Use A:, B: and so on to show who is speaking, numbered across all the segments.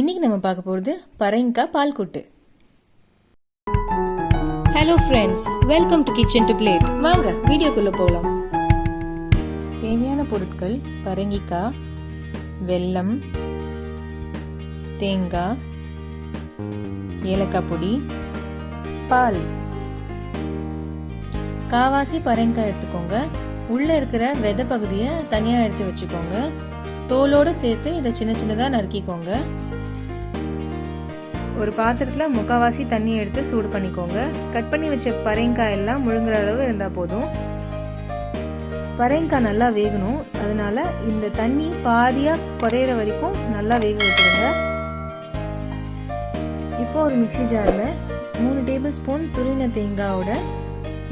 A: இன்னைக்கு நம்ம பார்க்க போகிறது பரங்கிக்காய் பால் கூட்டு.
B: Hello friends, welcome to Kitchen2Plate. வாங்க வீடியோக்குள்ளே போகலாம்.
A: தேவையான பொருட்கள்: பரங்கிக்காய், வெல்லம், தேங்காய், ஏலக்காய் பொடி, பால். காவாசி பரங்கிக்காய் எடுத்துக்கோங்க. உள்ளே இருக்கிற விதை பகுதியை தனியாக எடுத்து வச்சுக்கோங்க. தோலோடு சேர்த்து இதை சின்ன சின்னதாக நறுக்கிக்கோங்க. ஒரு பாத்திரத்தில் முக்கால்வாசி தண்ணி எடுத்து சூடு பண்ணிக்கோங்க. கட் பண்ணி வச்ச பரங்கிக்காய் எல்லாம் முழுங்குற அளவு இருந்தால் போதும். பரங்கிக்காய் நல்லா வேகணும், அதனால இந்த தண்ணி பாதியாக குறையிற வரைக்கும் நல்லா வேக வச்சுருங்க. இப்போ ஒரு மிக்சி ஜாரில் 3 டேபிள் ஸ்பூன் துருவின தேங்காயோட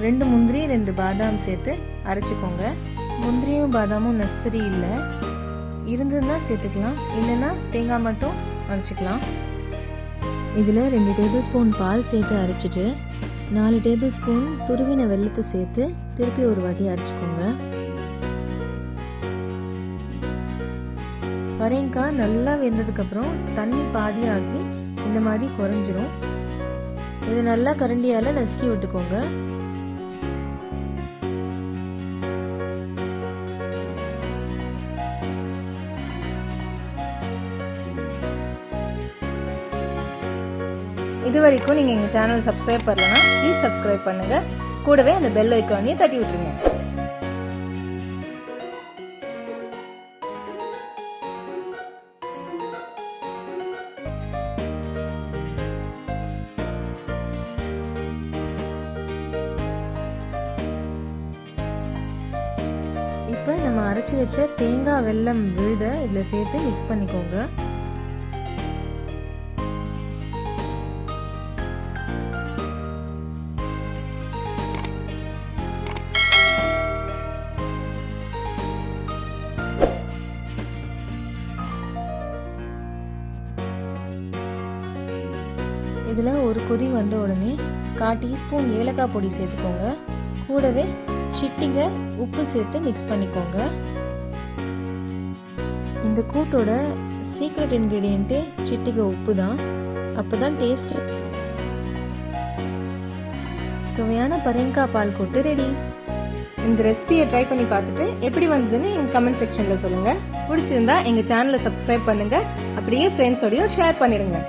A: 2 முந்திரி 2 பாதாம் சேர்த்து அரைச்சிக்கோங்க. முந்திரியும் பாதாமும் நெசசரி இல்லை, இருந்ததுன்னா சேர்த்துக்கலாம், இல்லைன்னா தேங்காய் மட்டும் அரைச்சிக்கலாம். இதில் 2 டேபிள் ஸ்பூன் பால் சேர்த்து அரைச்சிட்டு 4 டேபிள் ஸ்பூன் துருவின வெல்லத்தை சேர்த்து திருப்பி ஒரு வாட்டி அரைச்சிக்கோங்க. பரங்கிக்காய் நல்லா வெந்ததுக்கப்புறம் தண்ணி பாதியாகி இந்த மாதிரி குறைஞ்சிரும். இதை நல்லா கரண்டியால் நசுக்கி விட்டுக்கோங்க.
B: இது வரைக்கும் நீங்கள் எங்கள் சேனல் சப்ஸ்கிரைப் பண்ணலன்னா ப்ளீஸ் சப்ஸ்கிரைப் பண்ணுங்கள். கூடவே அந்த பெல் ஐக்கானையும் தட்டி விட்டுருங்க.
A: இப்போ நம்ம அரைச்சி வச்ச தேங்காய் வெல்லம் விழுத இதில் சேர்த்து மிக்ஸ் பண்ணிக்கோங்க. இதில் ஒரு கொதி வந்த உடனே 1/4 டீஸ்பூன் ஏலக்காய் பொடி சேர்த்துக்கோங்க. கூடவே சிட்டிகை உப்பு சேர்த்து மிக்ஸ் பண்ணிக்கோங்க. இந்த கூட்டோட சீக்ரெட் இன்க்ரீடியண்ட்டே சிட்டிகை உப்பு தான். அப்போ தான் டேஸ்ட். சுவையான பரங்கிக்காய் பால் கூட்டு ரெடி.
B: இந்த ரெசிபியை ட்ரை பண்ணி பார்த்துட்டு எப்படி வந்ததுன்னு எங்கள் கமெண்ட் செக்ஷனில் சொல்லுங்கள். பிடிச்சிருந்தா எங்கள் சேனலை சப்ஸ்கிரைப் பண்ணுங்கள். அப்படியே ஃப்ரெண்ட்ஸோடையும் ஷேர் பண்ணிடுங்க.